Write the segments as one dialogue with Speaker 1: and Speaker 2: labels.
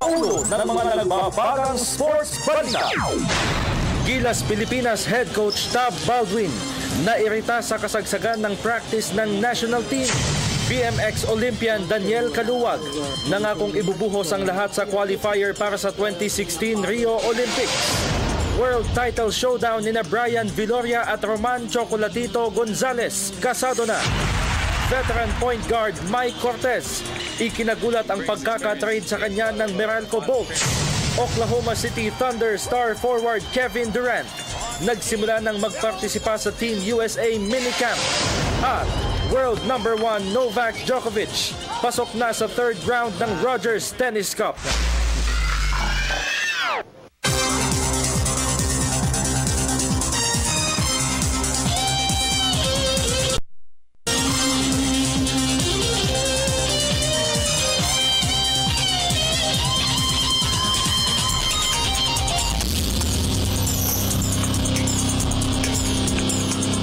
Speaker 1: Ulo ng mga nagbabagang sports balita. Gilas Pilipinas head coach Tab Baldwin nairita sa kasagsagan ng practice ng national team. BMX Olympian Daniel Caluwag nangakong ibubuhos ang lahat sa qualifier para sa 2016 Rio Olympics. World title showdown nina Brian Viloria at Roman Chocolatito Gonzalez kasado na. Veteran point guard Mike Cortez, ikinagulat ang pagkakatrade sa kanya ng Meralco Bolts. Oklahoma City Thunder star forward Kevin Durant, nagsimula ng magpartisipa sa Team USA minicamp. At world number 1 Novak Djokovic, pasok na sa third round ng Rogers Tennis Cup.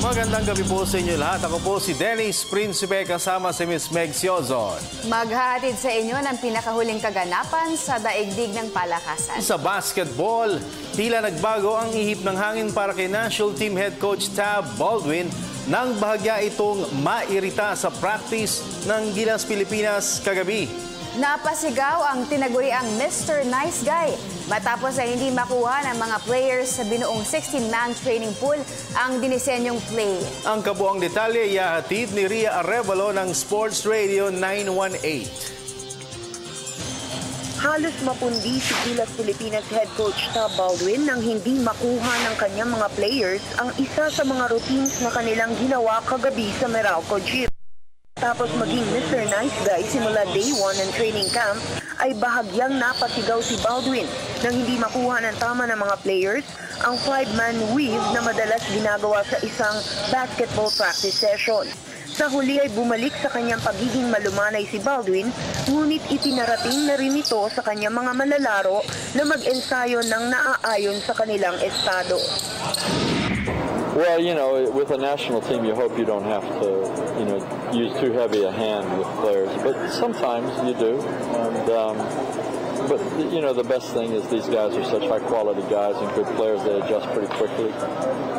Speaker 2: Magandang gabi po sa inyo lahat. Ako po si Dennis Principe kasama si Miss Meg Siozon.
Speaker 3: Maghahatid sa inyo ng pinakahuling kaganapan sa daigdig ng palakasan.
Speaker 2: Sa basketball, tila nagbago ang ihip ng hangin para kay National Team Head Coach Tab Baldwin nang bahagya itong mairita sa practice ng Gilas Pilipinas kagabi.
Speaker 3: Napasigaw ang tinaguriang Mr. Nice Guy matapos ay hindi makuha ng mga players sa binuong 16-man training pool ang dinisenyong play.
Speaker 2: Ang kabuang detalye ihahatid ni Ria Arevalo ng Sports Radio 918.
Speaker 4: Halos mapundi si Gilas Pilipinas Head Coach Tab Baldwin nang hindi makuha ng kanyang mga players ang isa sa mga routines na kanilang ginawa kagabi sa Meralco Gym. Tapos maging Mr. Nice Guy simula day 1 ng training camp ay bahagyang napasigaw si Baldwin nang hindi makuha ng tama ng mga players ang 5-man weave na madalas ginagawa sa isang basketball practice session. Sa huli ay bumalik sa kanyang pagiging malumanay si Baldwin, ngunit ipinarating na rin ito sa kanyang mga malalaro na mag-ensayo ng naaayon sa kanilang estado.
Speaker 5: Well, you know, with a national team, you hope you don't have to, use too heavy a hand with players. But sometimes you do. And, but, the best thing is these guys are such high-quality guys and good players. They adjust pretty quickly.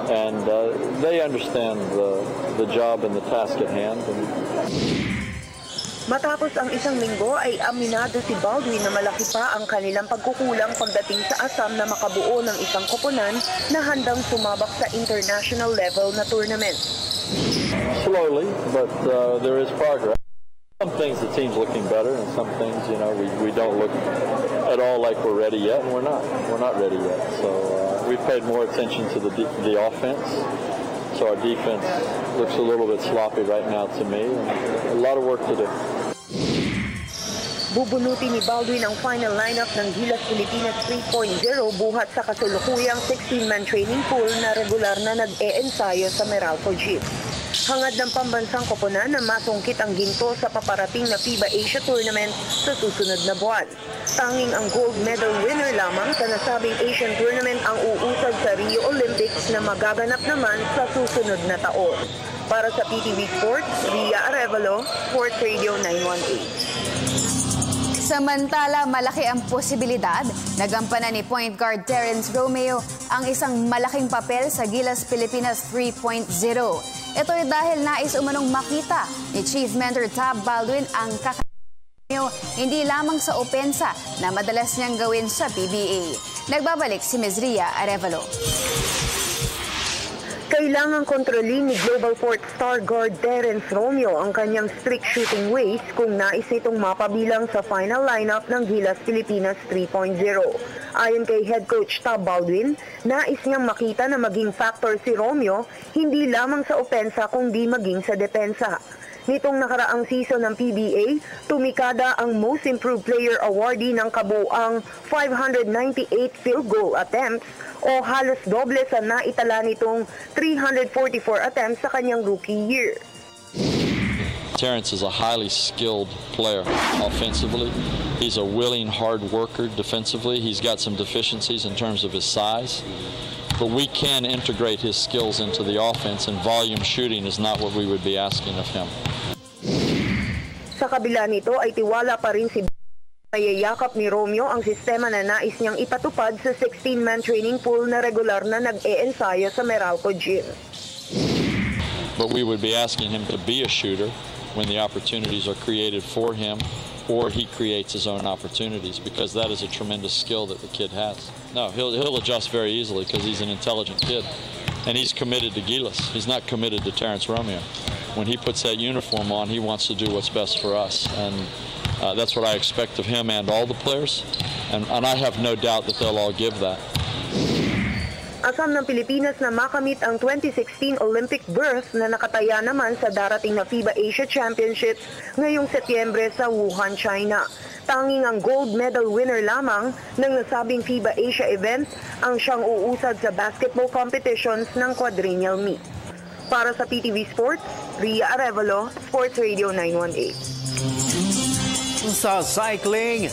Speaker 5: And they understand the job and the task at hand.
Speaker 4: Matapos ang isang linggo ay aminado si Baldwin na malaki pa ang kanilang pagkukulang pagdating sa asam na makabuo ng isang koponan na handang sumabak sa international level na tournament.
Speaker 5: Slowly, but there is progress. Some things the team's looking better, and some things, we don't look at all like we're ready yet, and we're not. We're not ready yet. So we've paid more attention to the offense. So our defense looks a little bit sloppy right now to me, and a lot of work to do.
Speaker 4: Bubunutin ni Baldwin ang final lineup ng Gilas Pilipinas 3.0 buhat sa kasulukuyang 16-man training pool na regular na nag-e-ensayo sa Meralco Gym. Hangad ng pambansang koponan na masungkit ang ginto sa paparating na FIBA Asia Tournament sa susunod na buwan. Tanging ang gold medal winner lamang sa nasabing Asian Tournament ang uusad sa Rio Olympics na magaganap naman sa susunod na taon. Para sa PTV Sports, Ria Arevalo, Sports Radio 918.
Speaker 3: Samantala, malaki ang posibilidad na gampanan ni point guard Terence Romeo ang isang malaking papel sa Gilas Pilipinas 3.0. Ito'y dahil nais umanong makita ni Chief Mentor Tab Baldwin ang Romeo hindi lamang sa opensa na madalas niyang gawin sa PBA. Nagbabalik si Ms. Ria Arevalo.
Speaker 4: Kailangang kontrolin ni Global Port star guard Terence Romeo ang kanyang strict shooting ways kung nais nitong mapabilang sa final lineup ng Gilas Pilipinas 3.0. Ayon kay head coach Tab Baldwin, nais niyang makita na maging factor si Romeo hindi lamang sa opensa kundi maging sa depensa. Nitong nakaraang season ng PBA, tumikada ang Most Improved Player awardee ng kabuuang 598 field goal attempts o halos doble sa naitala nitong 344 attempts sa kanyang rookie year.
Speaker 5: Terence is a highly skilled player offensively. He's a willing, hard worker defensively. He's got some deficiencies in terms of his size. But we can integrate his skills into the offense, and volume shooting is not what we would be asking of him.
Speaker 4: Sa kabila nito ay tiwala pa rin si Nayayakap ni Romeo ang sistema na nais niyang ipatupad sa 16-man training pool na regular na nag-e-ensayo sa Meralco Gym.
Speaker 5: But we would be asking him to be a shooter when the opportunities are created for him, or he creates his own opportunities, because that is a tremendous skill that the kid has. No, he'll adjust very easily because he's an intelligent kid, and he's committed to Gilas. He's not committed to Terrence Romeo. When he puts that uniform on, he wants to do what's best for us, and that's what I expect of him and all the players, and I have no doubt that they'll all give that.
Speaker 4: Asam ng Pilipinas na makamit ang 2016 Olympic berth na nakataya naman sa darating na FIBA Asia Championships ngayong Setyembre sa Wuhan, China. Tanging ang gold medal winner lamang ng nasabing FIBA Asia event ang siyang uusad sa basketball competitions ng quadrennial meet. Para sa PTV Sports, Ria Arevalo, Sports Radio 918.
Speaker 2: Sa cycling,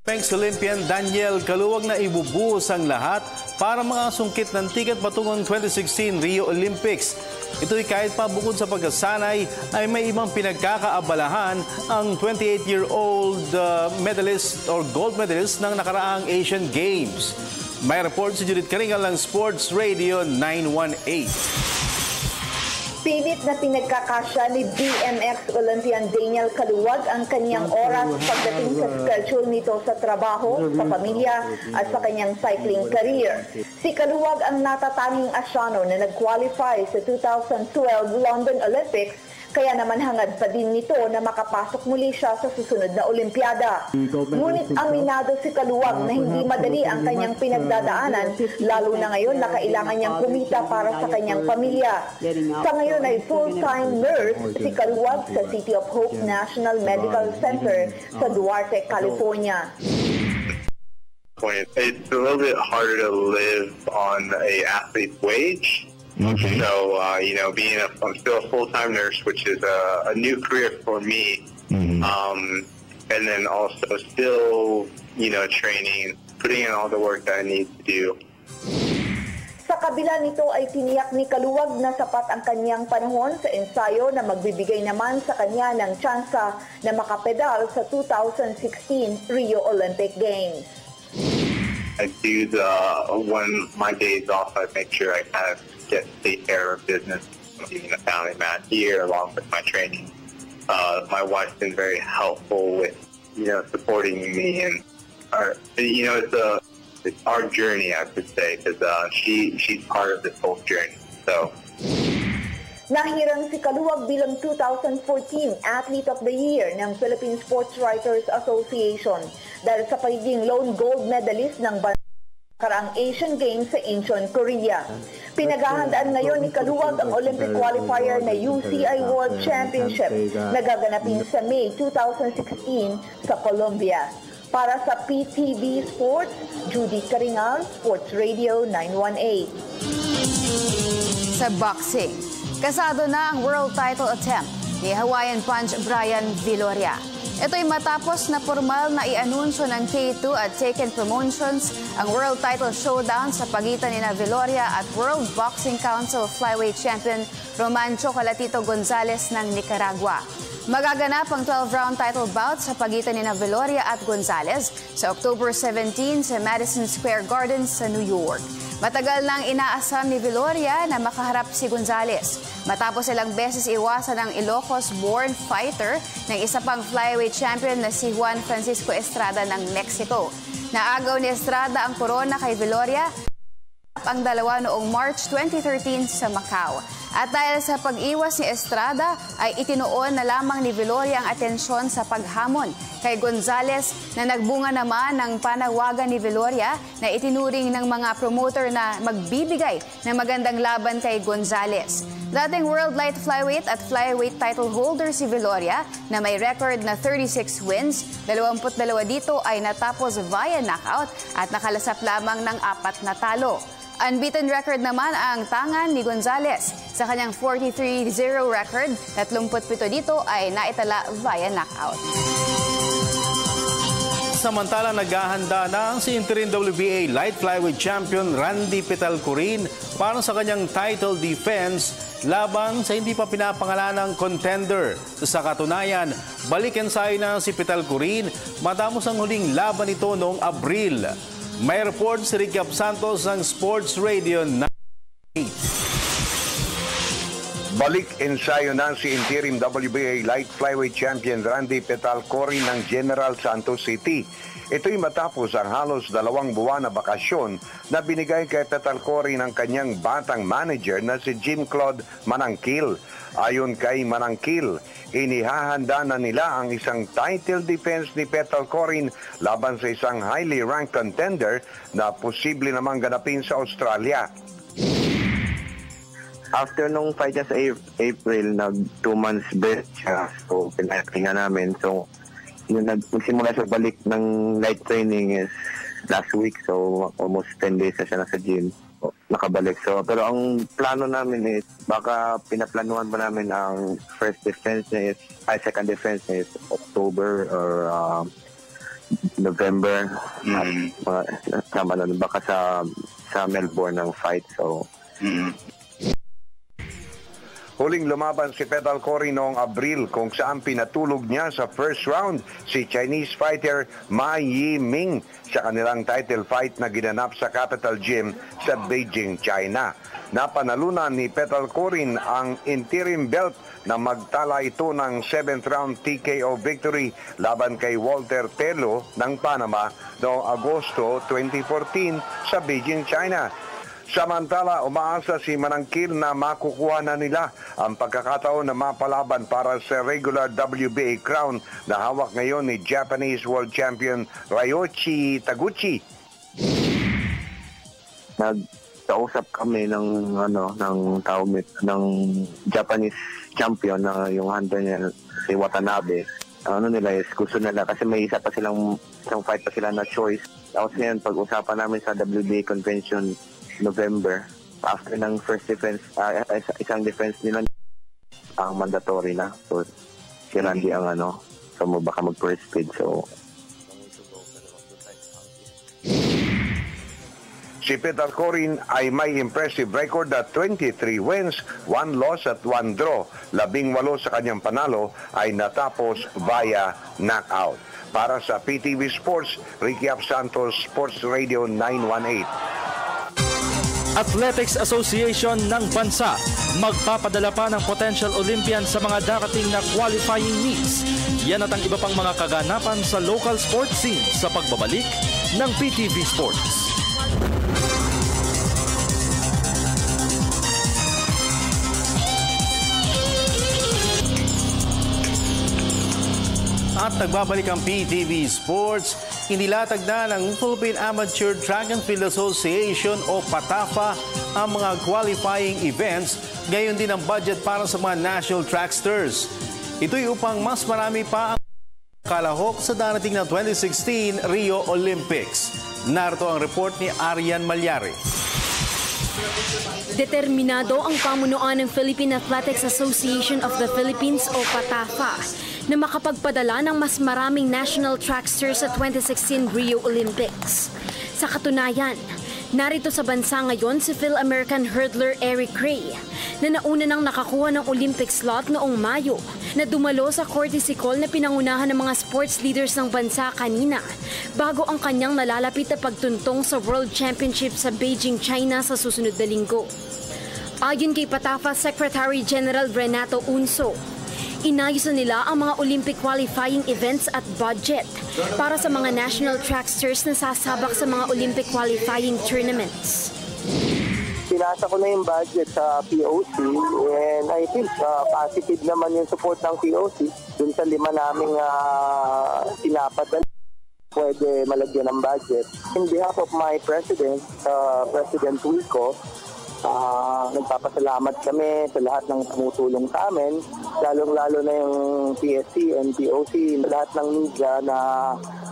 Speaker 2: Pengs Olympian Daniel Kaluwag na ibubuhos ang lahat para makasungkit ng tiket patungong 2016 Rio Olympics. Ito'y kahit pa bukod sa pagkasanay ay may ibang pinagkakaabalahan ang 28-year-old medalist or gold medalist ng nakaraang Asian Games. May report si Judith Karingal ng Sports Radio 918.
Speaker 6: Pilit na pinagkakasya ni BMX Olympian Daniel Kaluwag ang kanyang oras pagdating sa schedule nito sa trabaho, sa pamilya at sa kanyang cycling career. Si Kaluwag ang natatanging Asyano na nag-qualify sa 2012 London Olympics, kaya naman hangad pa din nito na makapasok muli siya sa susunod na Olimpiada. Ngunit aminado si Kaluwag na hindi madali ang kanyang pinagdadaanan, lalo na ngayon na kailangan niyang kumita para sa kanyang pamilya. Sa ngayon ay full-time nurse si Kaluwag sa City of Hope National Medical Center sa Duarte, California.
Speaker 7: It's a little bit harder to live on an athlete's wage. Okay. So, I'm still a full-time nurse, which is a new career for me. Mm-hmm. And then also still, training, putting in all the work that I need to do.
Speaker 6: Sa kabila nito ay tiniyak ni Kaluwag na sapat ang kanyang panahon sa ensayo na magbibigay naman sa kanya ng tsansa na makapedal sa 2016 Rio Olympic Games.
Speaker 7: I do when my days off, I make sure I kind of take care of business, even a family man here, along with my training. My wife's been very helpful with, supporting me, and it's our journey, I would say, because she's part of this whole journey. So.
Speaker 6: Nahirang si Kaluwag bilang 2014 Athlete of the Year ng Philippine Sports Writers Association dahil sa pagiging lone gold medalist ng karaang Asian Games sa Incheon, Korea. Pinaghahandaan ngayon ni Kaluwag ang Olympic qualifier na UCI World Championship na gaganapin sa May 2016 sa Colombia. Para sa PTV Sports, Judy Karingal, Sports Radio 918.
Speaker 3: Sa boxing, kasado na ang world title attempt ni Hawaiian Punch Brian Viloria. Ito'y matapos na formal na i-anunsyo ng K2 at Taken Promotions ang world title showdown sa pagitan ni Viloria at World Boxing Council Flyweight Champion Romancho Calatito Gonzalez ng Nicaragua. Magaganap ang 12-round title bout sa pagitan ni Viloria at Gonzalez sa October 17 sa Madison Square Gardens sa New York. Matagal nang inaasam ni Viloria na makaharap si Gonzalez matapos ilang beses iwasan ng Ilocos-born fighter ng isa pang flyweight champion na si Juan Francisco Estrada ng Mexico. Naagaw ni Estrada ang korona kay Viloria ang dalawa noong March 2013 sa Macau. At dahil sa pag-iwas ni Estrada ay itinuon na lamang ni Viloria ang atensyon sa paghamon kay Gonzalez na nagbunga naman ng panawagan ni Viloria na itinuring ng mga promoter na magbibigay ng magandang laban kay Gonzalez. Dating World Light Flyweight at Flyweight title holder si Viloria na may record na 36 wins, 22 dito ay natapos via knockout at nakalasap lamang ng 4 na talo. Unbeaten record naman ang tangan ni Gonzalez. Sa kanyang 43-0 record, 37 dito ay naitala via knockout.
Speaker 2: Sa Samantala, naghahanda na ang si interim WBA light flyweight champion Randy Petalcorin para sa kanyang title defense laban sa hindi pa pinapangalanang contender. Sa katunayan, balik ensayo na si Petalcorin matapos ang huling laban nito noong Abril. May report si Ricky Santos ng Sports Radio 98.
Speaker 8: Balik ensayo na si interim WBA light flyweight champion Randy Petalcorin ng General Santos City. Ito'y matapos ang halos 2 buwan na bakasyon na binigay kay Petalcorin ng kanyang batang manager na si Jim Claude Manangkil. Ayon kay Manangkil, inihahanda na nila ang isang title defense ni Petalcorin laban sa isang highly ranked contender na posible namang ganapin sa Australia.
Speaker 7: After nung fight niya sa April, nag 2 months break siya. So, pinahinga namin. So, yung nagsimula sa balik ng light training is last week. So, almost 10 days na siya nasa gym. So, nakabalik. So, pero ang plano namin is, baka pinaplanuhan pa namin ang first defense niya is, second defense niya is October or November. Baka sa Melbourne ang fight. So,
Speaker 8: Huling lumaban si Petalcorin noong Abril kung saan pinatulog niya sa first round si Chinese fighter Ma Yiming sa kanilang title fight na ginanap sa Capital Gym sa Beijing, China. Napanalunan ni Petalcorin ang interim belt na magtala ito ng 7th round TKO victory laban kay Walter Telo ng Panama noong Agosto 2014 sa Beijing, China. Samantala, umaasa si Manangkil na makukuha na nila ang pagkakataon na mapalaban para sa regular WBA crown na hawak ngayon ni Japanese World Champion Ryoichi Taguchi.
Speaker 7: Nagkausap kami ng ng Japanese champion na yung hunter niya si Watanabe. Nila is gusto nila kasi may isang fight pa sila na choice. Tapos ngayon pag-usapan namin sa WBA convention November, after ng first defense, isang defense nila ang mandatory na. So, si Randy ang so baka mag-first speed. So,
Speaker 8: si Petalcorin ay may impressive record na 23 wins, 1 loss at 1 draw. 18 sa kanyang panalo ay natapos via knockout. Para sa PTV Sports, Ricky Santos, Sports Radio 918.
Speaker 1: Athletics Association ng bansa magpapadala pa ng potential Olympian sa mga darating na qualifying meets. Yan at ang iba pang mga kaganapan sa local sports scene sa pagbabalik ng PTV Sports.
Speaker 2: At nagbabalik ang PTV Sports. Inilatag na ng Philippine Amateur Track and Field Association o PATAFA ang mga qualifying events, gayon din ang budget para sa mga national tracksters. Ito'y upang mas marami pa ang kalahok sa darating na 2016 Rio Olympics. Narito ang report ni Arian Malyari.
Speaker 9: Determinado ang pamunuan ng Philippine Athletics Association of the Philippines o PATAFA na makapagpadala ng mas maraming national tracksters sa 2016 Rio Olympics. Sa katunayan, narito sa bansa ngayon si Phil-American hurdler Eric Ray na nauna nang nakakuha ng Olympic slot noong Mayo na dumalo sa courtesy call na pinangunahan ng mga sports leaders ng bansa kanina bago ang kanyang nalalapit na pagtuntong sa World Championship sa Beijing, China sa susunod na linggo. Ayon kay PATAFA Secretary General Renato Unso, inayos na nila ang mga Olympic qualifying events at budget para sa mga national tracksters na sasabak sa mga Olympic qualifying tournaments.
Speaker 10: Pinasa ko na yung budget sa POC and I think positive naman yung support ng POC dun sa 5 naming sinapat na pwede malagyan ng budget. In behalf of my President, President Wilco, nagpapasalamat kami sa lahat ng tumutulong sa amin, lalong-lalo na yung PSC and POC, lahat ng media na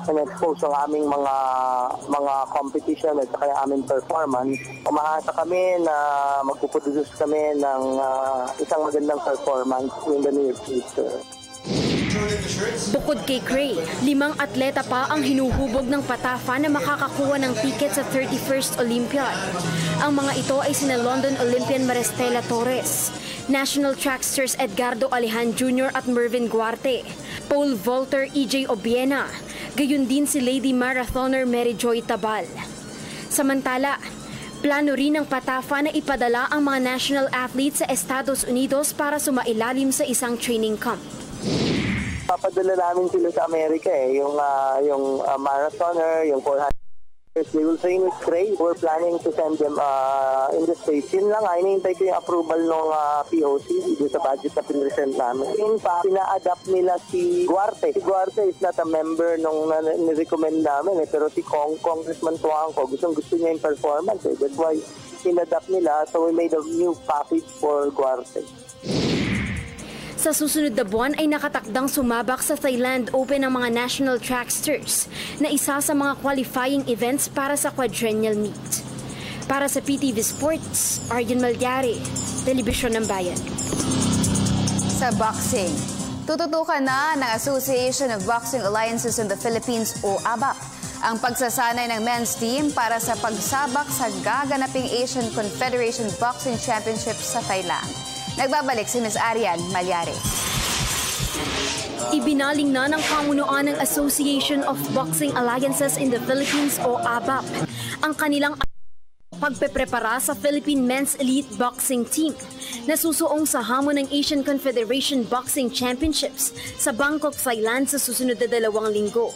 Speaker 10: expose ang aming mga competition at saka aming performance. Umaasa kami na magpuproduce kami ng isang magandang performance in the near future.
Speaker 9: Bukod kay Cray, 5 atleta pa ang hinuhubog ng Patafa na makakakuha ng tiket sa 31st Olympiad. Ang mga ito ay sina London Olympian Maristela Torres, National Tracksters Edgardo Alejan Jr. at Mervin Guarte, pole vaulter EJ Obiena, gayon din si Lady Marathoner Mary Joy Tabal. Samantala, plano rin ng Patafa na ipadala ang mga national athletes sa Estados Unidos para sumailalim sa isang training camp.
Speaker 10: Papadala namin sila sa Amerika yung marathoner, yung 400. They will train with Cray. We're planning to send them in the States. Yun lang, hinihintay ko yung approval ng POC dito sa budget na pinresent namin. In fact, pina-adapt nila si Guarte. Si Guarte is not a member nung nirecommend namin. Pero si Congressman Tuangco, gusto niya yung performance. That's why in-adapt nila. So we made a new package for Guarte.
Speaker 9: Sa susunod na buwan ay nakatakdang sumabak sa Thailand Open ang mga national tracksters na isa sa mga qualifying events para sa quadrennial meet. Para sa PTV Sports, Arjen Malyari, Telebisyon ng Bayan.
Speaker 3: Sa boxing, tututukan na ng Association of Boxing Alliances in the Philippines o ABAP ang pagsasanay ng men's team para sa pagsabak sa gaganaping Asian Confederation Boxing Championship sa Thailand. Nagbabalik si Ms. Arian Malyari.
Speaker 9: Ibinaling na ng pamunuan ng Association of Boxing Alliances in the Philippines o ABAP ang kanilang pagpeprepara sa Philippine Men's Elite Boxing Team na susuong sa hamon ng Asian Confederation Boxing Championships sa Bangkok, Thailand sa susunod na 2 linggo.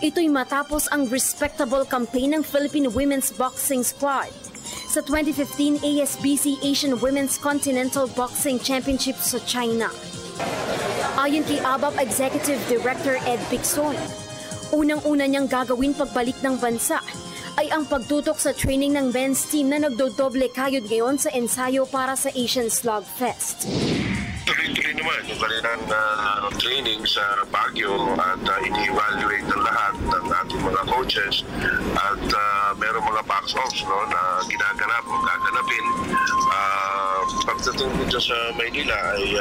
Speaker 9: Ito'y matapos ang respectable campaign ng Philippine Women's Boxing Squad sa 2015 ASBC Asian Women's Continental Boxing Championship sa China. Ayon kay ABAP Executive Director Ed Picson, unang-una niyang gagawin pagbalik ng bansa ay ang pagtutok sa training ng men's team na nagdodoble kayod ngayon sa ensayo para sa Asian Slugfest.
Speaker 11: Tuloy-tuloy naman yung kanilang training sa Baguio at ini-evaluate ng lahat ng ating mga coaches at merong mga box-offs na gaganapin. Pagdating dito sa Maynila ay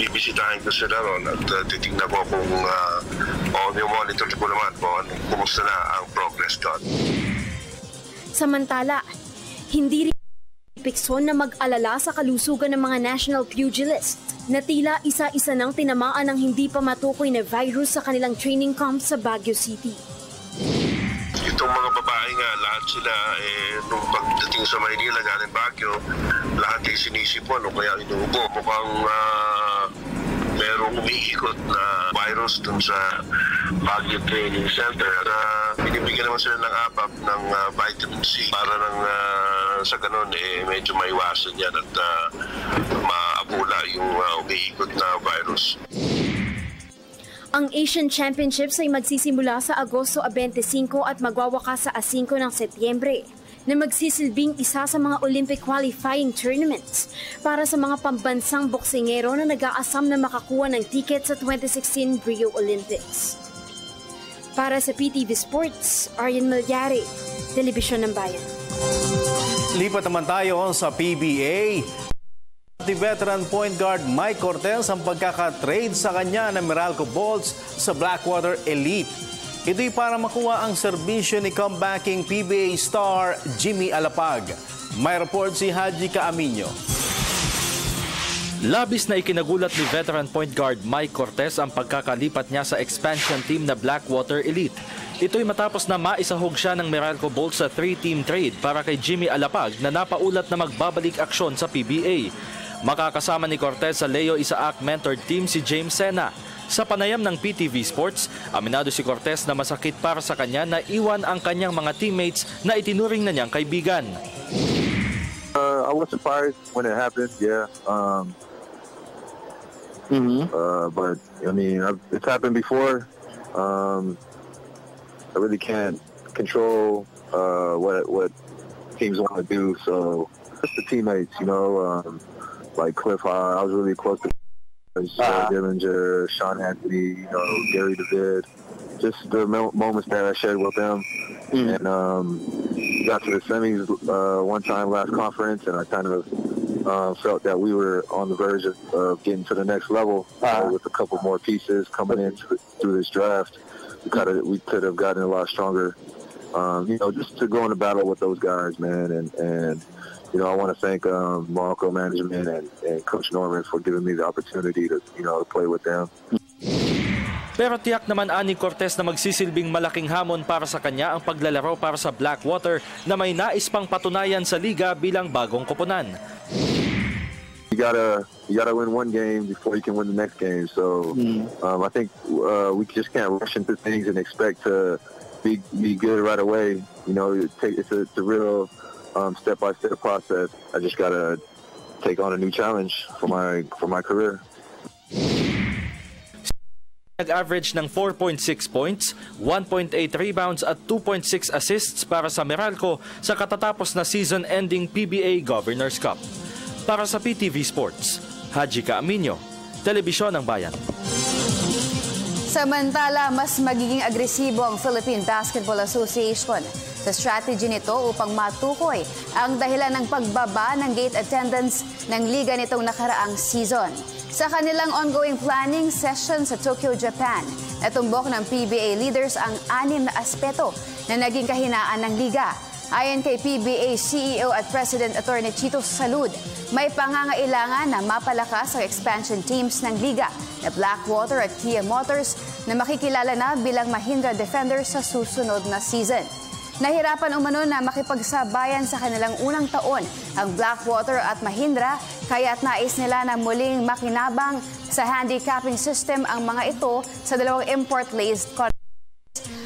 Speaker 11: bibisitahin ko sila ron at titignan ko kung monitor ko naman kung kumusta na ang progress doon.
Speaker 9: Samantala, hindi rin Picson na mag-alala sa kalusugan ng mga national pugilists na tila isa-isa nang tinamaan ng hindi pa matukoy na virus sa kanilang training camp sa Baguio City.
Speaker 11: Itong mga babae nga, lahat sila nung pagdating sa Maynila galing Baguio, lahat ay sinisipon o kaya inuubo. Mukhang merong umiikot na virus dun sa Baguio Training Center. Binibigyan naman sila ng ABAP ng vitamin C para nang sa ganun medyo maiwasan yan at maabula yung umiikot na virus.
Speaker 9: Ang Asian Championships ay magsisimula sa Agosto 25 at magwawakas sa 5 ng Setyembre na magsisilbing isa sa mga Olympic qualifying tournaments para sa mga pambansang boksingero na nag-aasam na makakuha ng tiket sa 2016 Rio Olympics. Para sa PTV Sports, Arjen Malyari, Telebisyon ng Bayan.
Speaker 2: Lipat naman tayo sa PBA. The veteran point guard Mike Cortez ang pagkakatrade sa kanya ng Meralco Bolts sa Blackwater Elite. Ito'y para makuha ang serbisyo ni comebacking PBA star Jimmy Alapag. May report si Haji Caaminio.
Speaker 1: Labis na ikinagulat ni veteran point guard Mike Cortez ang pagkakalipat niya sa expansion team na Blackwater Elite. Ito'y matapos na maisahog siya ng Meralco Bolts sa 3-team trade para kay Jimmy Alapag na napaulat na magbabalik aksyon sa PBA. Makakasama ni Cortez sa Leo Isaac mentored team si James Sena. Sa panayam ng PTV Sports, aminado si Cortez na masakit para sa kanya na iwan ang kanyang mga teammates na itinuring na niyang kaibigan.
Speaker 12: I was surprised when it happened, yeah. But I mean, it's happened before. I really can't control what teams want to do. So just the teammates, like Cliff High, I was really close to Dillinger, Sean Anthony, Gary David. Just the moments that I shared with them. And got to the semis one time last conference, and I kind of felt that we were on the verge of getting to the next level with a couple more pieces coming in through this draft. We could have gotten a lot stronger, just to go into battle with those guys, man. And I want to thank Morocco management and Coach Norman for giving me the opportunity to play with them.
Speaker 1: Pero tiyak naman ani Cortez na magsisilbing malaking hamon para sa kanya ang paglalaro para sa Blackwater na may nais pang patunayan sa liga bilang bagong koponan.
Speaker 12: You gotta win one game before you can win the next game. So I think we just can't rush into things and expect to be good right away. It's a real step-by-step process. I just gotta take on a new challenge for my career.
Speaker 1: Nag-average ng 4.6 points, 1.8 rebounds at 2.6 assists para sa Meralco sa katatapos na season-ending PBA Governors Cup. Para sa PTV Sports, Haji Caaminio, Telebisyon ng Bayan.
Speaker 3: Samantala, mas magiging agresibo ang Philippine Basketball Association sa strategy nito upang matukoy ang dahilan ng pagbaba ng gate attendance ng liga nitong nakaraang season. Sa kanilang ongoing planning session sa Tokyo, Japan, natumbok ng PBA leaders ang 6 na aspeto na naging kahinaan ng liga. Ayon kay PBA CEO at President Attorney Chito Salud, may pangangailangan na mapalakas ang expansion teams ng liga na Blackwater at Kia Motors na makikilala na bilang Mahindra Defenders sa susunod na season. Nahirapan umano na makipagsabayan sa kanilang unang taon ang Blackwater at Mahindra, kaya't nais nila na muling makinabang sa handicapping system ang mga ito sa dalawang import-laced contracts.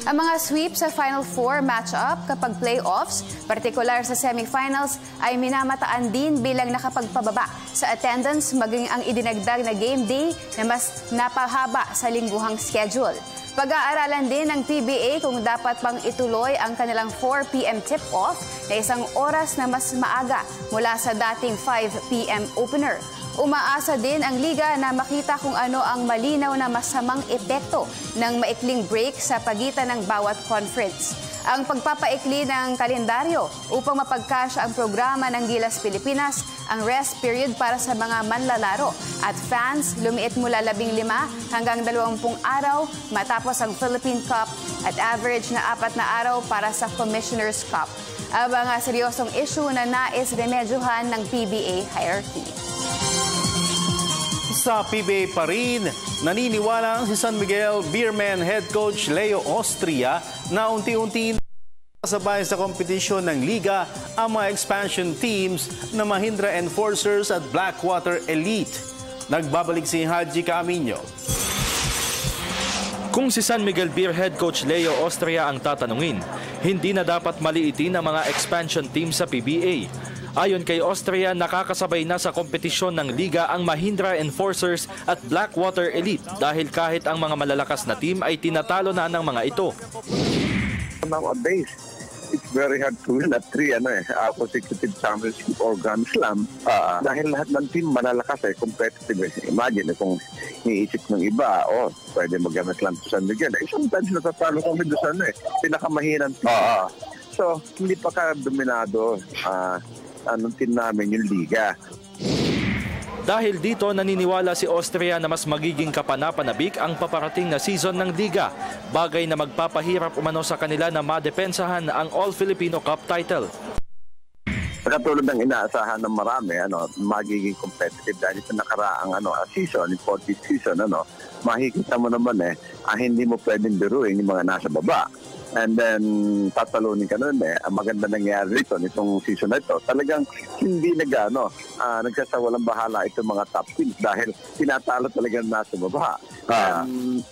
Speaker 3: Ang mga sweep sa Final Four matchup kapag playoffs, partikular sa semifinals, ay minamataan din bilang nakapagpababa sa attendance maging ang idinagdag na game day na mas napahaba sa lingguhang schedule. Pag-aaralan din ng PBA kung dapat pang ituloy ang kanilang 4 p.m. tip-off na 1 oras na mas maaga mula sa dating 5 p.m. opener. Umaasa din ang liga na makita kung ano ang malinaw na masamang epekto ng maikling break sa pagitan ng bawat conference. Ang pagpapaikli ng kalendaryo upang mapagkasya ang programa ng Gilas Pilipinas, ang rest period para sa mga manlalaro at fans lumiit mula 15 hanggang 20 araw matapos ang Philippine Cup at average na 4 na araw para sa Commissioner's Cup. Ang mga seryosong issue na nais remedyohan ng PBA hierarchy.
Speaker 2: Sa PBA pa rin, naniniwala si San Miguel Beermen head coach Leo Austria na unti-unti sabay sa kompetisyon ng liga ang mga expansion teams na Mahindra Enforcers at Blackwater Elite. Nagbabalik si Haji Caaminio.
Speaker 1: Kung si San Miguel Beer head coach Leo Austria ang tatanungin, hindi na dapat maliitin ang mga expansion team sa PBA. Ayon kay Austria, nakakasabay na sa kompetisyon ng liga ang Mahindra Enforcers at Blackwater Elite dahil kahit ang mga malalakas na team ay tinatalo na ng mga ito.
Speaker 13: Nowadays, it's very hard to win at 3 consecutive championship or Grand Slam dahil lahat ng team malalakas competitive. Imagine kung iisip ng iba, pwede mag-Grand Slam to San Miguel. Sometimes natatalo kami doon pinakamahinang team. So, hindi pa ka dominado anong team namin yung liga.
Speaker 1: Dahil dito, naniniwala si Austria na mas magiging kapanapanabik ang paparating na season ng liga, bagay na magpapahirap umano sa kanila na madepensahan ang All-Filipino Cup title.
Speaker 13: Katulad ng inaasahan ng marami, magiging competitive dahil sa nakaraang season, yung 40th season, makikita mo naman hindi mo pwedeng biruin yung mga nasa baba. And then, tatalunin ka nun Ang maganda nangyari rito nitong season na ito, talagang hindi nagsasawalang bahala itong mga top teams dahil tinatalo talaga nasa baba.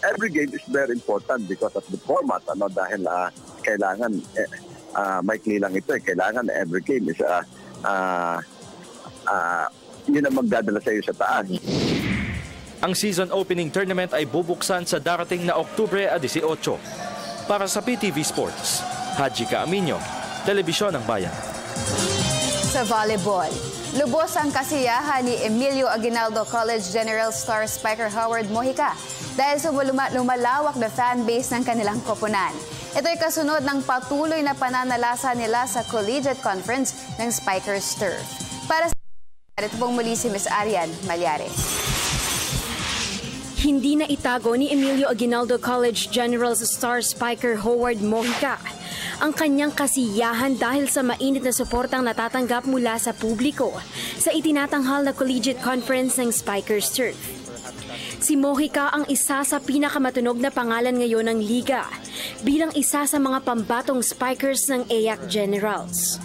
Speaker 13: Every game is very important because of the format, dahil kailangan, maikli lang ito, kailangan every game is, yun ang magdadala sa iyo sa taas.
Speaker 1: Ang season opening tournament ay bubuksan sa darating na Oktubre 18. Para sa PTV Sports, Haji Caaminio, Telebisyon ng Bayan.
Speaker 3: Sa volleyball, lubos ang kasiyahan ni Emilio Aguinaldo College General star spiker Howard Mojica dahil sa lumalawak na fanbase ng kanilang koponan. Ito'y kasunod ng patuloy na pananalasa nila sa Collegiate Conference ng Spikers Turf. Para sa Ito pong muli si Ms. Arian Malyares.
Speaker 9: Hindi na itago ni Emilio Aguinaldo College General's star spiker Howard Mojica ang kanyang kasiyahan dahil sa mainit na suportang natatanggap mula sa publiko sa itinatanghal na collegiate conference ng Spikers Turf. Si Mojica ang isa sa pinakamatunog na pangalan ngayon ng liga bilang isa sa mga pambatong spikers ng EAC Generals.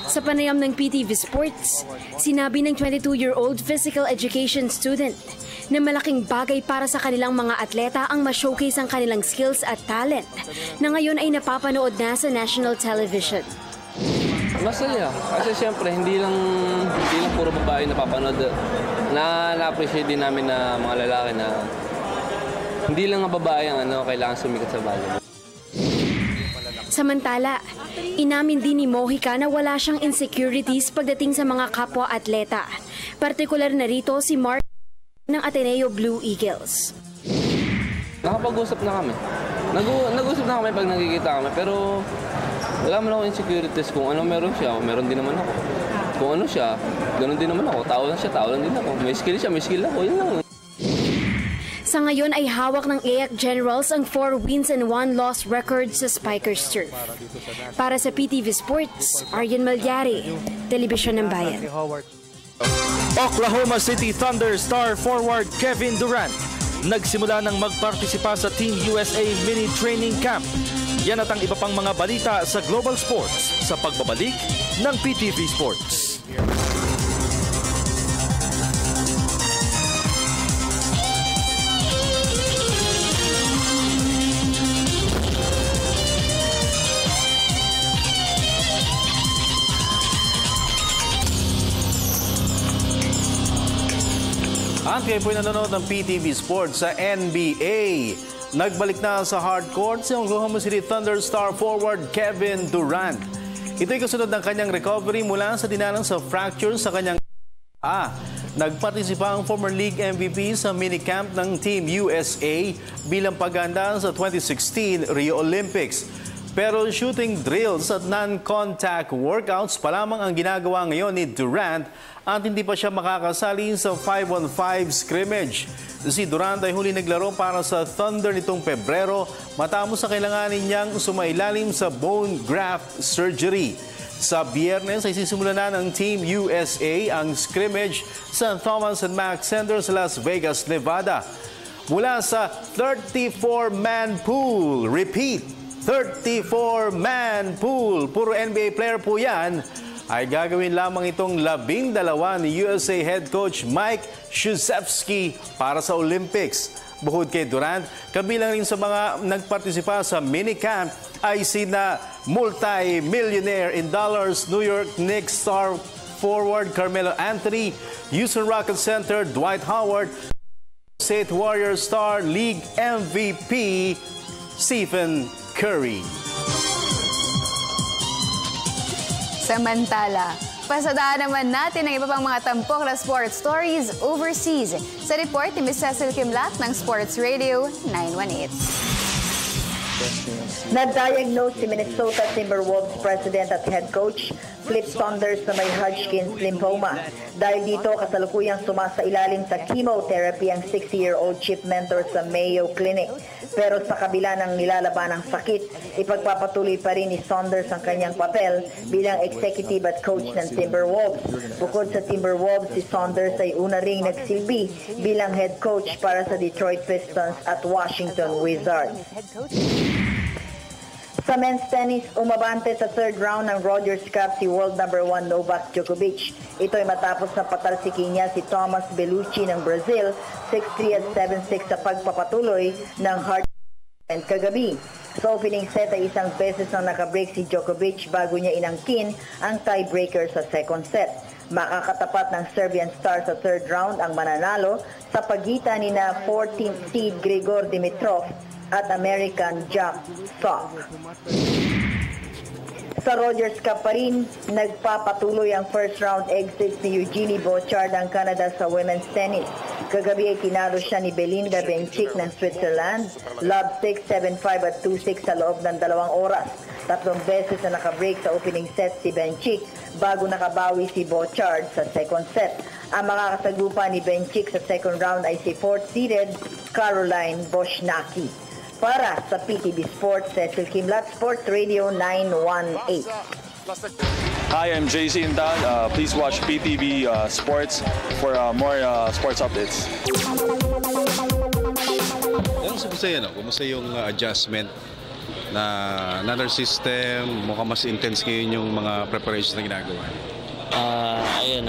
Speaker 9: Sa panayam ng PTV Sports, sinabi ng 22-year-old physical education student na malaking bagay para sa kanilang mga atleta ang ma-showcase ang kanilang skills at talent na ngayon ay napapanood na sa national television.
Speaker 14: Masaya. Kasi siyempre, hindi lang puro babae napapanood. Na-appreciate din namin na mga lalaki na hindi lang ang babae ang kailangan sumikat sa volleyball.
Speaker 9: Samantala, inamin din ni Mojica na wala siyang insecurities pagdating sa mga kapwa-atleta. Partikular na rito si Mark ng Ateneo Blue Eagles.
Speaker 14: Nakapag-usap na kami. Nag-usap na kami pag nagkikita kami, pero wala man ako insecurities. Kung ano meron siya, meron din naman ako. Kung ano siya, ganoon din naman ako. Tao lang siya, tao lang din ako. May skill siya, may skill ako. Yun lang.
Speaker 9: Sa ngayon ay hawak ng EAC Generals ang 4 wins and 1 loss record sa Spikers Turf. Para sa PTV Sports, Arian Malyari, Telebisyon ng Bayan.
Speaker 1: Oklahoma City Thunder star forward Kevin Durant nagsimula ng magpartisipa sa Team USA Mini Training Camp. Yan at ang iba pang mga balita sa Global Sports sa pagbabalik ng PTV Sports.
Speaker 2: At kayo po'y nanonood ng PTV Sports sa NBA. Nagbalik na sa hard court si Oklahoma City Thunder star forward Kevin Durant. Ito'y kasunod ng kanyang recovery mula sa dinalang sa fracture sa kanyang Nagpartisipa ang former league MVP sa minicamp ng Team USA bilang paghahanda sa 2016 Rio Olympics. Pero shooting drills at non-contact workouts pa lamang ang ginagawa ngayon ni Durant at hindi pa siya makakasali sa 5-on-5 scrimmage. Si Durant ay huli naglaro para sa Thunder nitong Pebrero matapos sa kailanganin niyang sumailalim sa bone graft surgery. Sa Biyernes ay sisimula na ng Team USA ang scrimmage sa Thomas & Mack Center sa Las Vegas, Nevada. Mula sa 34-man pool, repeat, 34-man pool, puro NBA player po yan, ay gagawin lamang itong 12 ni USA head coach Mike Krzyzewski para sa Olympics. Bukod kay Durant, kabilang rin sa mga nagpartisipa sa minicamp ay sina multi-millionaire in dollars New York Knicks star forward Carmelo Anthony, Houston Rockets center Dwight Howard, State Warriors star league MVP Stephen Curry.
Speaker 3: Samantala, pasadaan naman natin ang iba pang mga tampok na sports stories overseas. Sa report ni Ms. Cecil Kimlat ng Sports Radio 918.
Speaker 6: Na-diagnose si Minnesota Timberwolves president at head coach Flip Saunders na may Hodgkin's lymphoma. Dahil dito, kasalukuyang sumasailalim sa chemotherapy ang 60-year-old chief mentor sa Mayo Clinic. Pero sa kabila ng nilalaban ng sakit, ipagpapatuloy pa rin ni Saunders ang kanyang papel bilang executive at coach ng Timberwolves. Bukod sa Timberwolves, si Saunders ay una ring nagsilbi bilang head coach para sa Detroit Pistons at Washington Wizards. Sa men's tennis, umabante sa third round ng Rogers Cup si world number 1 Novak Djokovic. Ito ay matapos na patalsikin niya si Thomas Bellucci ng Brazil 6-3 at 7-6 sa pagpapatuloy ng hard kagabi. Sa opening set ay isang beses nang nakabreak si Djokovic bago niya inangkin ang tiebreaker sa second set. Makakatapat ng Serbian star sa third round ang mananalo sa pagitan ni na 14th seed Grigor Dimitrov at American Jack Sock. Sa Rogers Cup pa rin, nagpapatuloy ang first round exits ni Eugenie Bouchard ng Canada sa women's tennis. Kagabi ay tinalo siya ni Belinda Bencic ng Switzerland, love 6, 7-5 at 2-6 sa loob ng 2 oras. 3 beses na nakabreak sa opening set si Bencic bago nakabawi si Bouchard sa second set. Ang makakasagupa ni Benchik sa second round ay si 4th seeded Caroline Boshnaki. Para sa PTV Sports, Cecil Kimlat, Sports Radio 918.
Speaker 15: Hi, I'm JC Intal. Please watch PTV Sports for more sports updates.
Speaker 2: Kumusta yung adjustment na another system? Mukhang mas intense ngayon yung mga preparations na ginagawa.
Speaker 16: Ayun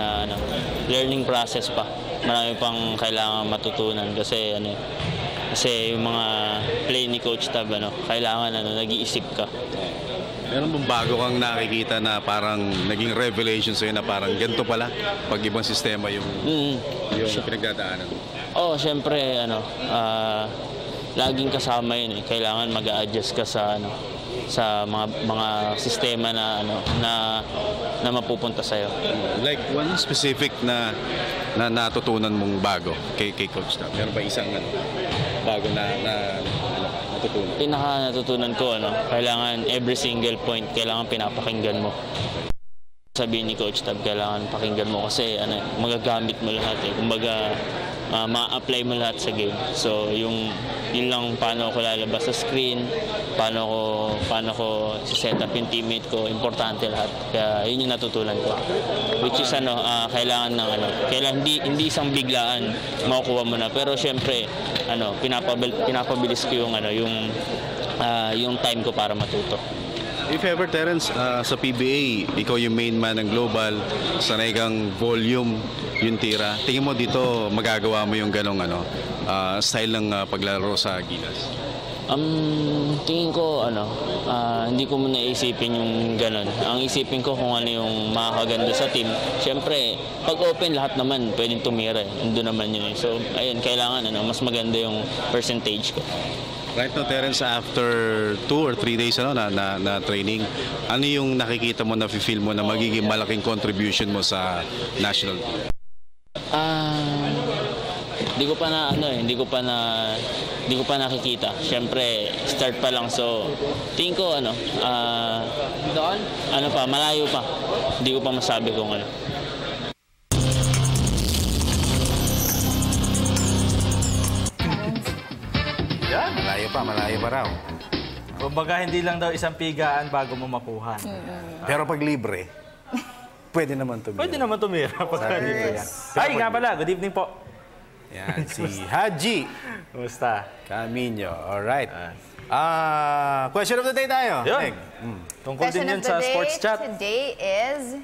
Speaker 16: learning process pa. Marami pang kailangan matutunan kasi kasi yung mga play ni Coach Tab kailangan nag-iisip ka.
Speaker 2: Meron bang bago kang nakikita na parang naging revelation sa'yo na parang ganito pala pag ibang sistema yung pinagdadaanan?
Speaker 16: Syempre laging kasama yun Kailangan mag-a-adjust ka sa sa mga sistema na mapupunta sa iyo.
Speaker 2: Like one specific na natutunan mong bago kay Coach Tab. Meron ba isang bago na natutunan?
Speaker 16: Natutunan ko kailangan every single point kailangan pinapakinggan mo. Sabihin ni Coach Tab, kailangan pakinggan mo kasi magagamit mo lahat Kumbaga ma-apply mo lahat sa game. So yun lang paano ko lalabas sa screen, paano ko set up yung teammate ko, importante lahat. Kaya yun yung natutunan ko. Which is kailangan ng kailangan hindi isang biglaan makukuha mo na. Pero syempre pinapabilis ko yung time ko para matuto.
Speaker 2: If ever, Terence, sa PBA, ikaw yung main man ng global, sanay kang volume yung tira. Tingin mo dito, magagawa mo yung ganong style ng paglaro sa Gilas?
Speaker 16: Tingin ko, hindi ko muna isipin yung ganon. Ang isipin ko kung ano yung makakaganda sa team. Siyempre, pag open, lahat naman pwedeng tumira. Doon naman yun So, ayun, kailangan mas maganda yung percentage ko.
Speaker 2: Right now, Terence, after 2 or 3 days na training, ano yung nakikita mo, na-feel mo na magiging malaking contribution mo sa national?
Speaker 16: Hindi ko pa nakikita. Siyempre, start pa lang. So, tingin ko malayo pa. Hindi ko pa masabi kung
Speaker 2: Malayo pa raw.
Speaker 17: Kumbaga, hindi lang daw isang pigaan bago mo makuha.
Speaker 2: Pero pag libre, pwede naman tumira.
Speaker 17: Pwede naman tumira pag libre yan. Ay, nga pala, good evening po.
Speaker 2: Yan, si Haji.
Speaker 17: Kumusta?
Speaker 2: Camino, alright. Question of the day tayo.
Speaker 17: Yun. Tungkol din yun sa sports chat.
Speaker 3: Today is,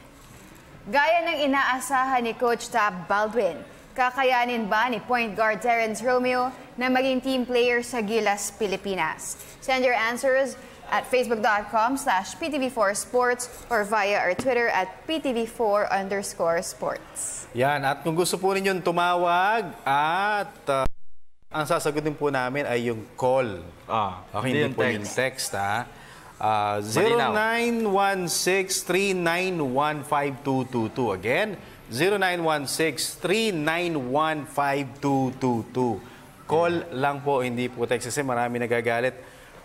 Speaker 3: gaya ng inaasahan ni Coach Tab Baldwin, kakayanin ba ni point guard Terence Romeo na maging team player sa Gilas, Pilipinas? Send your answers at facebook.com/PTV4Sports or via our Twitter at PTV4_sports.
Speaker 2: Yan, at kung gusto po ninyong tumawag at ang sasagutin po namin ay yung call. Hindi po yung text. 0916-391-5222. Again, 0916-391-5222. Call lang po, hindi po text. Kasi marami nagagalit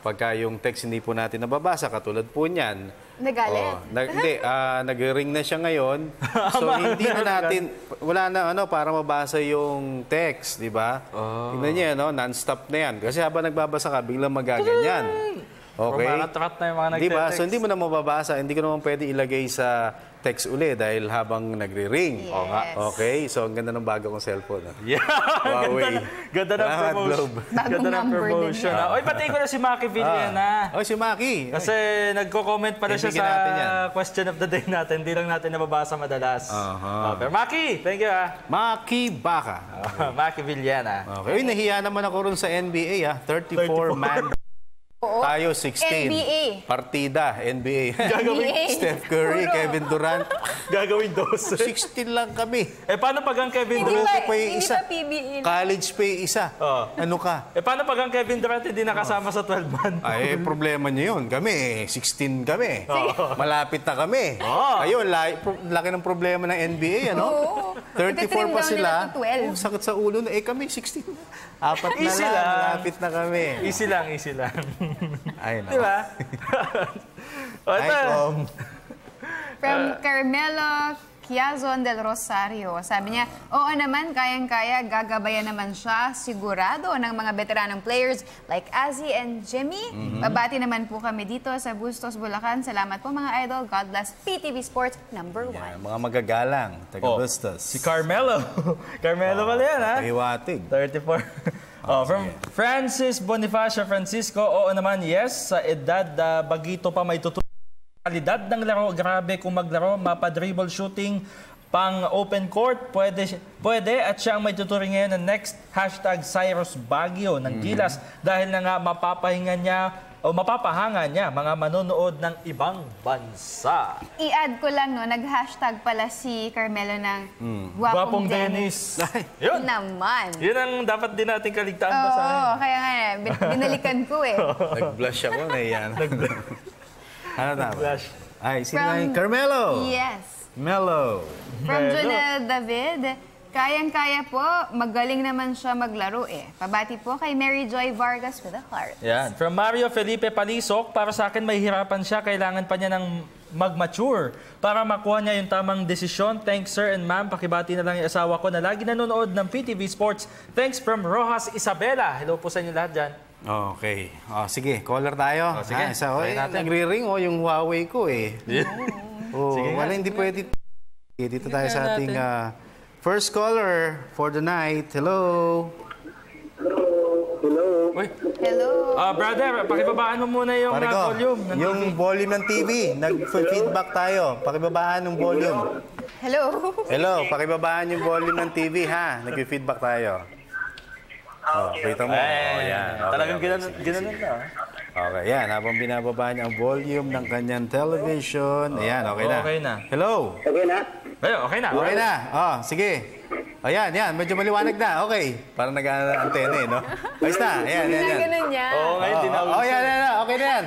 Speaker 2: pagka yung text hindi po natin nababasa. Katulad po niyan.
Speaker 3: Nagalit?
Speaker 2: Nag-ring na siya ngayon. So, hindi na natin, wala na para mabasa yung text, di ba? Tingnan niya, non-stop na yan. Kasi habang nagbabasa ka, biglang magaganyan. Okay?
Speaker 17: Rumaratrakat na yung mga nagte-text.
Speaker 2: Diba? So, hindi mo na mababasa. Hindi ko naman pwede ilagay sa text uli dahil habang nagre-ring.
Speaker 3: Yes.
Speaker 2: Okay? So, ang ganda ng bago kong cellphone.
Speaker 17: Yeah. Ganda ng promotion. Ganda ng promotion. Oy, pati ko na si Maki Villena.
Speaker 2: Si Maki.
Speaker 17: Kasi nagko-comment pa na siya sa question of the day natin. Hindi lang natin nababasa madalas. Pero Maki, thank you
Speaker 2: Maki Baka.
Speaker 17: Maki Villena.
Speaker 2: Okay. Nahiya naman ako rin sa NBA 34-man. Tayo 16.
Speaker 3: NBA.
Speaker 2: Partida, NBA.
Speaker 17: Gagawin
Speaker 2: Steph Curry, Kevin Durant.
Speaker 17: Gagawin 12.
Speaker 2: 16 lang kami.
Speaker 17: Paano pag ang Kevin Durant?
Speaker 3: Hindi pa PBA.
Speaker 2: College pa yung isa. Ano ka?
Speaker 17: Paano pag ang Kevin Durant hindi nakasama sa 12-man?
Speaker 2: Problema niyo yun. Kami, 16 kami. Malapit na kami. Ayun, laki ng problema ng NBA, 34 pa sila. Sakit sa ulo na. Kami, 16. Apat na lang. Malapit na kami.
Speaker 17: Easy lang.
Speaker 2: Ay, no.
Speaker 17: Diba?
Speaker 3: From Carmelo Quiazon del Rosario. Sabi niya, oo naman, kayang-kaya, gagabayan naman siya, sigurado, ng mga veteranong players like Azzy and Jimmy. Babati naman po kami dito sa Bustos, Bulacan. Salamat po mga idol. God bless PTV Sports #1.
Speaker 2: Yan, mga magagalang, taga Bustos.
Speaker 17: Si Carmelo. Carmelo pala yan, ha?
Speaker 2: Pahiwatig.
Speaker 17: 34. From Francis Bonifacio Francisco, oo naman, yes, sa edad bagito pa may tutulong. Kalidad ng laro, grabe kung maglaro, mapa-dribble shooting, pang open court, pwede at siya ang may tuturing ngayon ng next #Cyrus Baguio ng Gilas dahil na nga mapapahanga niya mga manonood ng ibang bansa.
Speaker 3: I-add ko lang, no, nag-hashtag pala si Carmelo ng
Speaker 17: Gwapong Dennis.
Speaker 3: Yun naman.
Speaker 17: Yun ang dapat din natin kaligtaan
Speaker 3: Oo,
Speaker 17: basahin.
Speaker 3: kaya nga, binalikan ko eh.
Speaker 2: Nag-blush ako na yan. Ano na? Ay, sino
Speaker 3: From-
Speaker 2: yung Carmelo?
Speaker 3: Yes.
Speaker 2: Melo.
Speaker 3: From Jonel David, kayang-kaya po, magaling naman siya maglaro eh. Pabati po kay Mary Joy Vargas with a heart.
Speaker 17: Yan. From Mario Felipe Palisok, para sa akin may hirapan siya, kailangan pa niya ng mag-mature para makuha niya yung tamang desisyon. Thanks sir and ma'am, pakibati na lang yung asawa ko na lagi nanonood ng PTV Sports. Thanks from Rojas Isabela. Hello po sa inyo lahat dyan.
Speaker 2: Okay. Sige, caller tayo.
Speaker 17: Sige, try natin.
Speaker 2: Nagre-ring yung Huawei ko eh.
Speaker 17: Sige
Speaker 2: wala, hindi pwede. Dito tayo sa ating first caller for the night. Hello.
Speaker 10: Hello.
Speaker 3: Hello.
Speaker 17: Brother, pakibabaan mo muna yung volume.
Speaker 2: Yung volume ng TV. Nag-feedback tayo. Pakibabaan ng volume.
Speaker 3: Hello.
Speaker 2: Hello, pakibabaan yung volume ng TV ha. Nag-feedback tayo. Kita mo. Yan. Okay,
Speaker 17: Talagang ginanon na.
Speaker 2: Okay, yan. Habang binababa niya ang volume ng kanyang television. Ayan, okay na.
Speaker 17: Okay na.
Speaker 2: Hello.
Speaker 10: Okay na?
Speaker 17: Okay na.
Speaker 2: Okay na. Sige. Ayan, yan. Medyo maliwanag na. Okay. Parang nag-antena no? Ayos na. Ayan.
Speaker 3: Ganun niya.
Speaker 2: Yan. Okay na yan.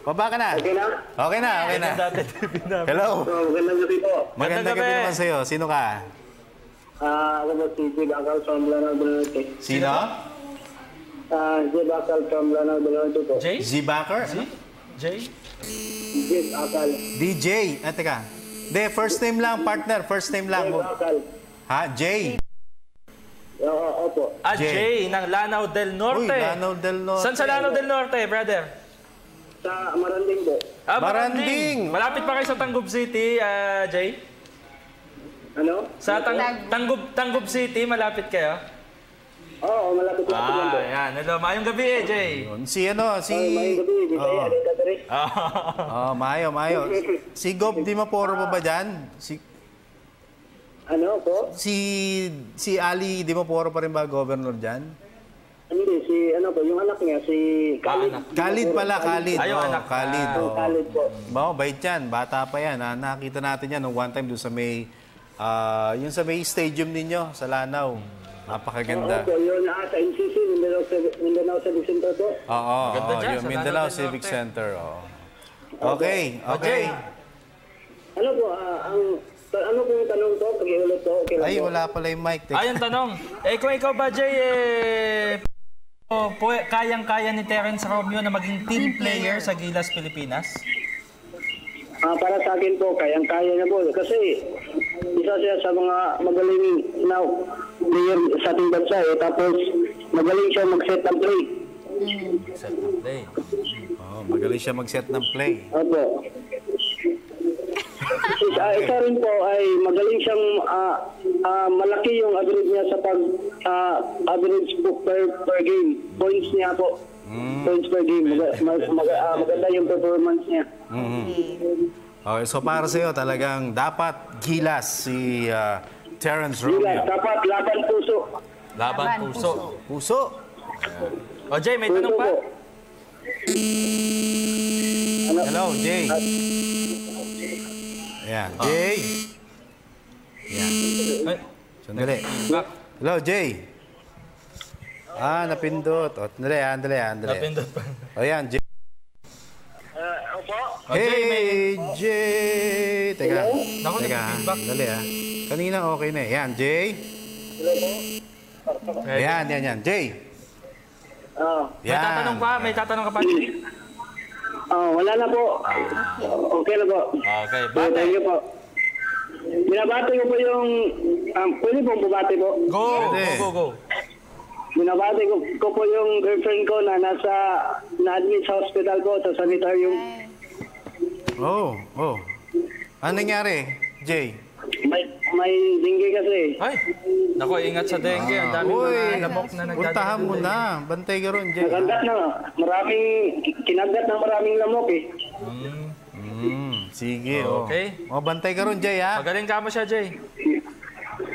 Speaker 2: Baba ka na.
Speaker 10: Okay na?
Speaker 2: Okay na. Hello.
Speaker 10: Magandang gabi po.
Speaker 2: Magandang gabi naman sa'yo. Sino ka?
Speaker 10: Ako po si Jib Akal from Lanao del Norte.
Speaker 2: Sino?
Speaker 10: Jib Akal from Lanao del Norte po.
Speaker 2: Z-Backer?
Speaker 17: Jay?
Speaker 10: Jib Akal.
Speaker 2: DJ. Teka. Hindi, first name lang, partner. First name lang.
Speaker 10: Jib Akal.
Speaker 2: Ha? Jay.
Speaker 10: Opo.
Speaker 17: Jay ng Lanao del Norte.
Speaker 2: Uy, Lanao del Norte.
Speaker 17: Saan sa Lanao del Norte, brother?
Speaker 10: Sa Maranding po.
Speaker 2: Maranding.
Speaker 17: Malapit pa kayo sa Tangub City, Jay?
Speaker 10: Ano?
Speaker 17: Sa Tangub City, malapit kayo?
Speaker 10: Oo, malapit po.
Speaker 17: Yan. Hello, maayong gabi Jay.
Speaker 10: Mayong gabi.
Speaker 2: Mayo. Si Gob Dimaporo pa ba dyan?
Speaker 10: Ano po?
Speaker 2: Si Ali Dimaporo pa rin ba governor dyan?
Speaker 10: Hindi, yung anak niya, si Khalid.
Speaker 2: Khalid pala, Khalid.
Speaker 17: anak.
Speaker 2: Khalid.
Speaker 10: Khalid po.
Speaker 2: Bait yan. Bata pa yan. Nakita natin yan nung one time doon sa may yung sa may stadium ninyo sa Lanao. Napakaganda.
Speaker 10: Oo, yun sa MCC, Mindanao Civic Center po.
Speaker 2: Oo,
Speaker 17: Maganda dyan,
Speaker 2: yung
Speaker 17: sa
Speaker 2: Mindanao
Speaker 17: Lanao del
Speaker 2: Civic
Speaker 17: Norte.
Speaker 2: Center. Okay.
Speaker 10: Ano po, ano po yung tanong to? Pag-iulit po, okay lang
Speaker 2: Ay,
Speaker 10: po.
Speaker 2: wala pala yung mic.
Speaker 17: Ayun tanong. Kung ikaw ba, Jay, kayang-kaya ni Terence Romeo na maging team player sa Gilas Pilipinas?
Speaker 10: Para sa akin po, kayang-kaya niya po. Kasi isa siya sa mga magaling na player sa ating bansa eh. Tapos magaling siya mag-set ng play.
Speaker 17: Set ng play.
Speaker 2: Magaling siya mag-set ng play.
Speaker 10: Opo. Isa rin po ay magaling siyang malaki yung average niya sa average po per game. Points niya po. Points per game. Maganda yung performance niya.
Speaker 2: Okay, so para sa'yo talagang dapat Gilas si Terence Romeo.
Speaker 10: Gilas, dapat laban puso.
Speaker 17: Laban puso.
Speaker 2: Puso?
Speaker 17: Jay, may tanong pa?
Speaker 2: Hello, Jay. Ayan, Jay. Ayan. Sandali. Hello, Jay. Napindot. Dali.
Speaker 17: Napindot pa.
Speaker 2: Ayan, Jay.
Speaker 10: Opo?
Speaker 2: Hey, Jay! Teka.
Speaker 17: Naku, nag-feedback.
Speaker 2: Dali Kanina okay na eh. Ayan, Jay. Ayan. Jay.
Speaker 17: May tatanong ka pa, Jay?
Speaker 10: Wala na po. Okay na po.
Speaker 17: Okay,
Speaker 10: Thank you po.
Speaker 18: Binabati ko po yung... pwede pong bumati po?
Speaker 17: Go.
Speaker 18: Binabati ko po yung girlfriend ko na na-admit sa hospital po sa sanitarium.
Speaker 2: Ano nangyari, Jay?
Speaker 18: May dengue kasi.
Speaker 17: Ay, naku, ingat sa dengue. Ang daming mga lamok na nagdadala.
Speaker 2: Puntahan mo na. Bantay ka ron, Jay.
Speaker 18: Kinagat na maraming lamok eh.
Speaker 2: Sige,
Speaker 17: okay.
Speaker 2: Bantay ka ron, Jay, ha?
Speaker 17: Magaling ka mo siya, Jay.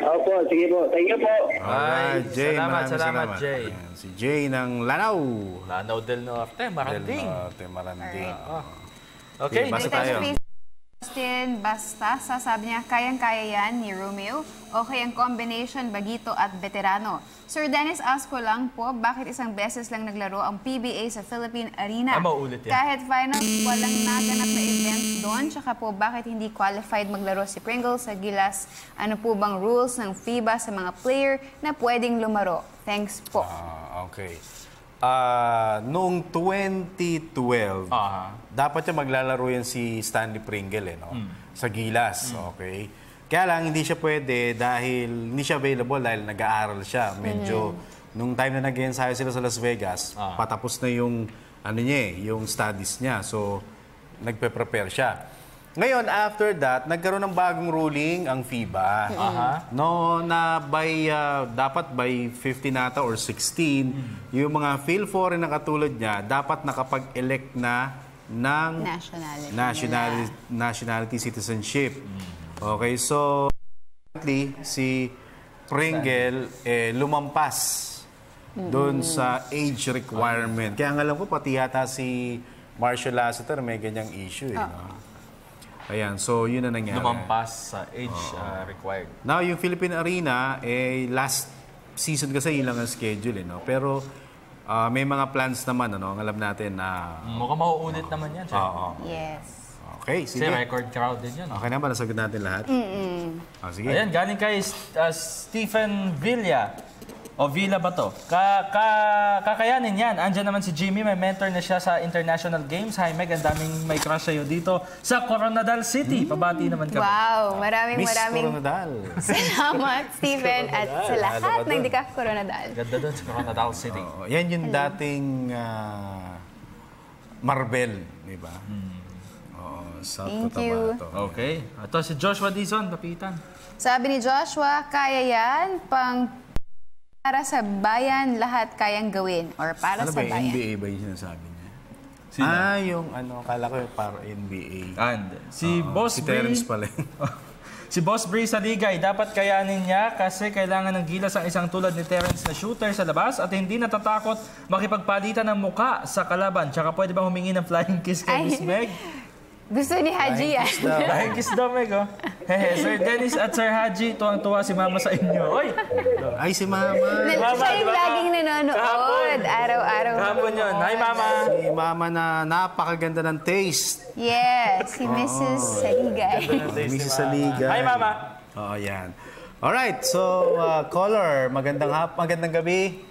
Speaker 18: Opo, sige po. Thank you po.
Speaker 2: Alright, Jay.
Speaker 17: Salamat, Jay.
Speaker 2: Ayan, si Jay ng Lanao.
Speaker 17: Lanao del Norte, Maranding.
Speaker 2: Maranding.
Speaker 3: Okay,
Speaker 2: basta tayo.
Speaker 3: Justin Basta, sasabi niya, kayang-kaya yan ni Romeo. Okay ang combination, Bagito at Veterano. Sir Dennis, ask ko lang po, bakit isang beses lang naglaro ang PBA sa Philippine Arena?
Speaker 17: Mauulit yan.
Speaker 3: Kahit finals, walang naganap na event doon. Tsaka po, bakit hindi qualified maglaro si Pringle sa Gilas? Ano po bang rules ng FIBA sa mga player na pwedeng lumaro? Thanks po.
Speaker 2: Okay. Noong 2012, dapat siya maglalaro yan si Stanley Pringle, sa Gilas. Okay. Kaya lang, hindi siya pwede dahil hindi siya available dahil nag-aaral siya. Medyo, nung time na nag-ensayo sila sa Las Vegas, patapos na yung, yung studies niya. So, nagpe-prepare siya. Ngayon, after that, nagkaroon ng bagong ruling ang FIBA. No, na dapat by 15 nata or 16, yung mga Phil4 na katulad niya, dapat nakapag-elect na ng nationality citizenship. Okay, so si Pringle lumampas doon sa age requirement. Kaya ang alam ko, pati yata si Marshall Lasseter may ganyang issue. Ayan, so yun na nangyari.
Speaker 17: Lumampas sa age required.
Speaker 2: Now, yung Philippine Arena, last season kasi yun lang ang schedule. Pero may mga plans naman, ang alam natin na...
Speaker 17: Mukhang mauulit naman yan.
Speaker 3: Yes.
Speaker 2: Okay, sige.
Speaker 17: Kasi record crowd din yan.
Speaker 2: Okay na ba? Nasagot natin lahat? Sige.
Speaker 17: Ayan, galing kay Stephen Villa. O Villa ba to? Kakayanin yan. Andiyan naman si Jimmy, may mentor na siya sa International Games. Hi Meg, ang daming may crush sa'yo dito sa Coronadal City. Pabati naman kami.
Speaker 3: Wow, maraming
Speaker 2: Miss Coronadal.
Speaker 3: Salamat, Stephen, at sa lahat ng Dika Coronadal.
Speaker 17: Ganda doon sa Coronadal City.
Speaker 2: Yan yung dating Marbel, di ba?
Speaker 3: Thank you.
Speaker 17: Okay. Ito si Joshua Dizon, kapitan.
Speaker 3: Sabi ni Joshua, kaya yan para sa bayan, lahat kayang gawin. Or para sa bayan.
Speaker 2: NBA ba yung sinasabi niya? Yung kala ko para NBA.
Speaker 17: And si Boss
Speaker 2: si Terence pala.
Speaker 17: Si Boss Bree sa Ligay, dapat kayanin niya kasi kailangan ng gilas ang isang tulad ni Terence na shooter sa labas at hindi natatakot makipagpalitan ng muka sa kalaban. Tsaka pwede bang humingi ng flying kiss kay Miss Meg?
Speaker 3: Gusto ni Haji yan.
Speaker 17: Flying kiss daw, Meg, Hehe, Sir Dennis at Sir Haji, tuwang-tuwa si Mama sa inyo. Oy!
Speaker 2: Ay, si Mama.
Speaker 3: Siya yung laging nanonood. Araw-araw.
Speaker 17: Kahapon yun. Hi, Mama.
Speaker 2: Si Mama na napakaganda ng taste.
Speaker 3: Yes, si Mrs. Saligay.
Speaker 2: Mrs. Saligay.
Speaker 17: Hi, Mama.
Speaker 2: Yan. Alright, so caller, magandang gabi.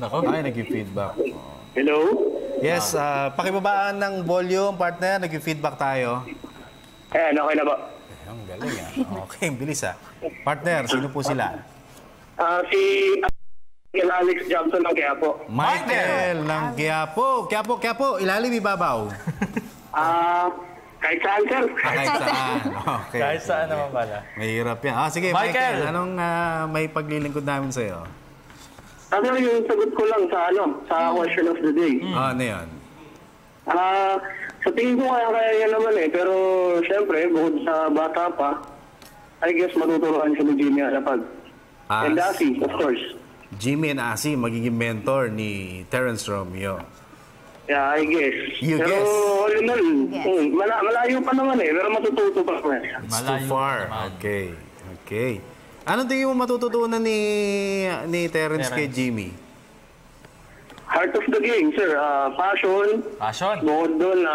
Speaker 17: Nako.
Speaker 2: Ay, nag-feedback.
Speaker 18: Hello?
Speaker 2: Yes, pakibabaan ng volume, partner. Nag-feedback tayo.
Speaker 18: Okay na ba?
Speaker 2: Ang galing, Okay, bilis, Partner, sino po sila?
Speaker 18: Si Alex Johnson ng Quiapo.
Speaker 2: Michael ng Quiapo. Quiapo. Ilalim, ibabaw.
Speaker 18: Kahit saan, sir.
Speaker 2: Kahit saan. Okay.
Speaker 17: Kahit saan naman pala.
Speaker 2: Mahirap yan. Sige, Michael. Anong may paglilingkod namin sa'yo?
Speaker 18: Yung sagot ko lang sa question of the day.
Speaker 2: Ano yan?
Speaker 18: Sa tingin ko kaya yan naman pero syempre, bukod sa bata pa, I guess matuturuan siya ni Jimmy Alapag. And Asi, of course.
Speaker 2: Jimmy and Asi, magiging mentor ni Terence Romeo.
Speaker 18: Yeah, I guess.
Speaker 2: Pero
Speaker 18: all in all, malayo pa naman pero matututo pa naman.
Speaker 2: It's too far. Okay. Anong tingin mo matututunan ni Terence kay Jimmy?
Speaker 18: Heart of the game, sir. Passion. Bukod doon,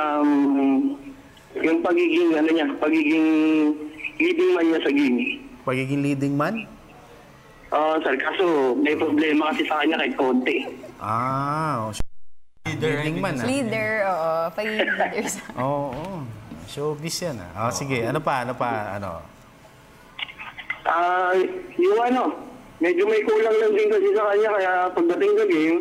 Speaker 18: yung pagiging leading man niya sa game.
Speaker 2: Pagiging leading man?
Speaker 18: Sir, kaso may problema kasi sa kanya kahit konti.
Speaker 2: Leading man,
Speaker 3: Leader, oo. Pagiging leader.
Speaker 2: Oo. Showbiz yan sige, ano pa?
Speaker 18: Yung medyo may kulang lang din kasi sa kanya, kaya pagdating sa game,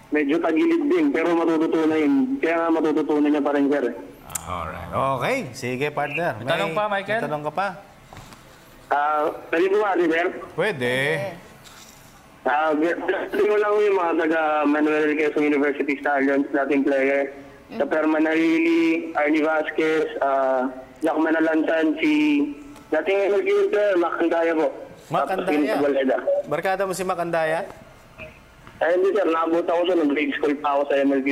Speaker 18: medyo tagilid din, pero matututunan yun. Kaya nga matututunan niya pa rin, sir.
Speaker 2: Alright. Okay, sige partner.
Speaker 17: May tanong pa, Michael?
Speaker 2: May tanong ka pa?
Speaker 18: Pwede po ba, sir?
Speaker 2: Pwede.
Speaker 18: Pwede mo lang yung mga taga Manuel Quezon University Stallions, dating player. Sa Permanarili, Arnie Vasquez, Jack Manalantan, si dating MLQ player, Macandaya po.
Speaker 2: Macandaya? Barkada mo si Macandaya?
Speaker 18: Hindi sir, naabot ako sa grade school pa ako sa MLQ.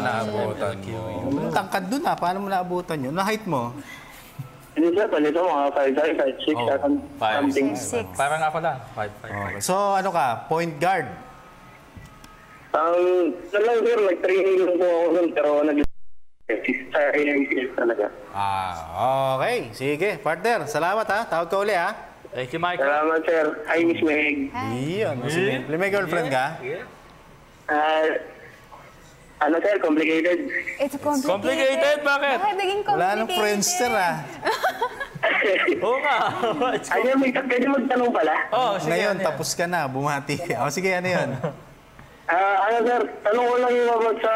Speaker 2: Naabutan mo. Tangkad dun paano mo naabutan yun? Na-height mo?
Speaker 18: Hindi sir, palito mga 5'5", 6', something.
Speaker 17: 6. Parang ako lang, 5'5".
Speaker 2: Okay. So ano ka? Point guard?
Speaker 18: Sir, nag-training lang po ako nun, pero talaga.
Speaker 2: Okay. Sige, partner. Salamat Tawag ka uli
Speaker 17: Thank you, Michael.
Speaker 18: Salamat, sir. Hi, Miss Meg.
Speaker 2: Iyon. May girlfriend ka?
Speaker 18: Sir, complicated.
Speaker 3: It's complicated.
Speaker 17: Complicated? Bakit?
Speaker 3: Bakit naging complicated?
Speaker 2: Wala nang friendster
Speaker 17: Oo nga.
Speaker 18: Pwede magtanong pala?
Speaker 17: Sige,
Speaker 2: ngayon, tapos ka na. Bumati. Sige, ano yun?
Speaker 18: Sir, tanong ko lang yung about sa,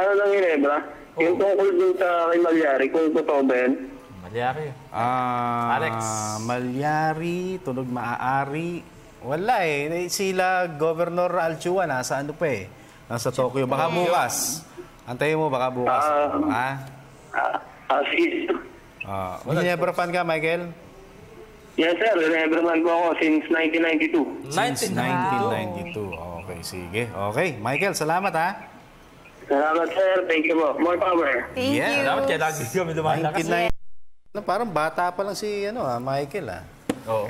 Speaker 18: ng Ginebra. Yung tungkol dun sa kay Malyari, kung totoo ba yan?
Speaker 17: Malyari. Alex.
Speaker 2: Malyari, tunog maaari. Wala sila, Governor Alchua, nasa ano pa nasa Tokyo. Baka bukas. Antayin mo, baka bukas. Ginebra fan ka, Michael?
Speaker 18: Yes, sir. Ginebra fan ko ako since 1992.
Speaker 2: Since 1992. Okay, sige. Okay, Michael, salamat
Speaker 18: Salamat, sir. Thank you po. More power.
Speaker 3: Thank you.
Speaker 17: Salamat kaya lagi kami lumalakas.
Speaker 2: Parang bata pa lang si Michael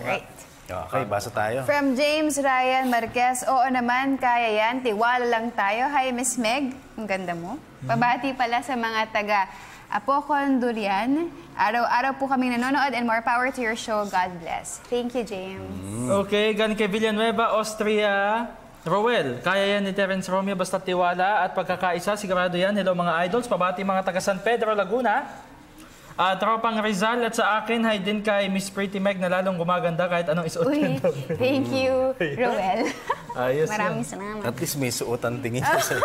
Speaker 3: Right.
Speaker 2: Okay, basa tayo.
Speaker 3: From James Ryan Marquez, oo naman, kaya yan. Tiwala lang tayo. Hi, Miss Meg. Ang ganda mo. Pabati pala sa mga taga Apocon Durian. Araw-araw po kami nanonood and more power to your show. God bless. Thank you, James.
Speaker 17: Okay, gan kay Villanueva, Austria. Rowel, kaya yan ni Terence Romeo basta tiwala at pagkakaisa. Sigurado yan. Hello mga idols. Pabati mga taga San Pedro, Laguna. Tropang Rizal at sa akin, hi din kay Miss Pretty Meg na lalong gumaganda kahit anong isuot yan.
Speaker 3: Thank you, Rowel.
Speaker 17: Ayos
Speaker 3: Maraming salamat.
Speaker 2: At least may suotan tingin siya sa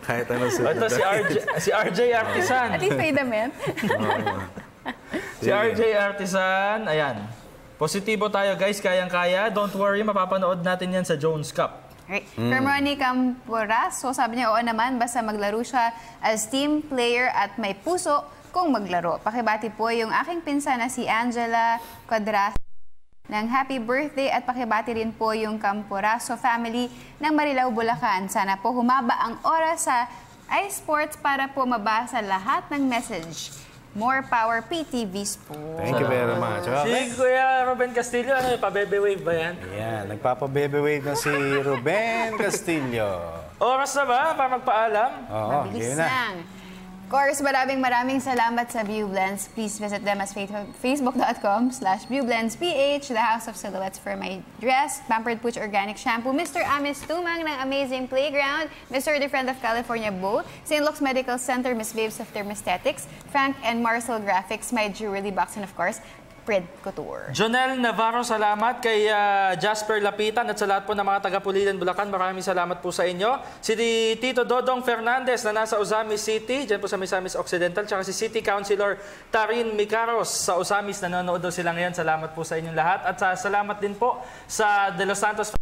Speaker 2: kahit anong suot.
Speaker 17: Ito si RJ Artisan.
Speaker 3: At least may damit.
Speaker 17: Si RJ Artisan, ayan. Positibo tayo guys, kayang-kaya. Don't worry, mapapanood natin yan sa Jones Cup.
Speaker 3: Right. From Ronnie Camporas, so sabi niya, oo naman, basta maglaro siya as team player at may puso kung maglaro. Pakibati po yung aking pinsan na si Angela Quadras ng happy birthday at pakibati rin po yung Camporaso family ng Marilao, Bulacan. Sana po humaba ang oras sa iSports para po mabasa lahat ng message. More power, PTVs po.
Speaker 2: Thank you very much.
Speaker 17: Si Kuya Ruben Castillo, pa-bebe wave ba yan?
Speaker 2: Ayan, nagpapa-bebe wave na si Ruben Castillo.
Speaker 17: Oras na ba para magpaalam?
Speaker 2: Oo,
Speaker 3: mabilis lang. Of course, maraming salamat sa ViewBlends. Please visit them as facebook.com/ViewBlendsPH, the House of Silhouettes for my dress, Pampered Pooch Organic Shampoo, Mr. Amis Tumang ng Amazing Playground, Mr. The Friend of California Bo, St. Luke's Medical Center, Miss Babes of Thermostatics, Frank and Marcel Graphics, my jewelry box, and of course, Pred Couture.
Speaker 17: Jonel Navarro, salamat kay Jasper Lapitan at sa lahat po ng mga taga-Pulilan, Bulacan. Maraming salamat po sa inyo. Si Tito Dodong Fernandez na nasa Ozamis City, dyan po sa Misamis Occidental, tsaka si City Councilor Tarin Micaros sa Ozamis. Nanonood daw sila ngayon. Salamat po sa inyong lahat. At salamat din po sa De Los Santos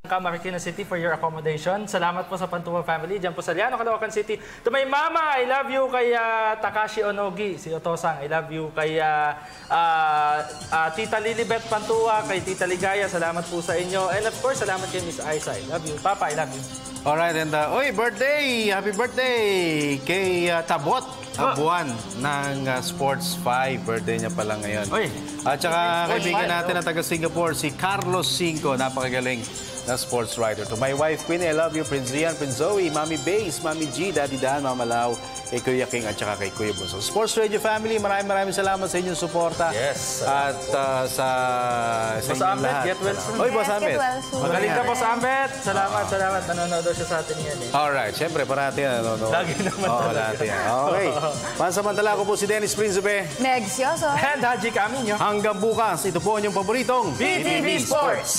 Speaker 17: Marikina City for your accommodation. Salamat po sa Pantua family. Diyan po sa Liano, Caloocan City. To my mama, I love you kay Takashi Onogi, si Otosang. I love you kay Tita Lilibet Pantua, kay Tita Ligaya. Salamat po sa inyo. And of course, salamat kay Miss Aisa. I love you. Papa, I love you.
Speaker 2: Alright, and birthday! Happy birthday kay Tabot Abuan ng Sports 5. Birthday niya pala ngayon. At saka kaibigan natin na taga Singapore, si Carlos Cinco. Napakagaling. na sports writer. To my wife, Queen, I love you. Prince Rian, Prince Zoe, Mami Bass, Mami G, Daddy Dan, Mama Lau, kay Kuya King at saka kay Kuya Bunso. Sports Radio Family, maraming salamat sa inyong suporta.
Speaker 17: Yes.
Speaker 2: At sa inyong lahat.
Speaker 17: Get well soon.
Speaker 2: Oy, Boss Ambet.
Speaker 17: Magaling ka, Boss Ambet. Salamat. Nanonood siya sa atin yan.
Speaker 2: Alright, syempre, parati yan.
Speaker 17: Lagi naman
Speaker 2: dati yan. Okay. Pansamantala ko po si Dennis Prinzobe.
Speaker 3: Megs Yoso.
Speaker 17: And Haji Camino.
Speaker 2: Hanggang bukas, ito po ang inyong paboritong
Speaker 17: PTV Sports.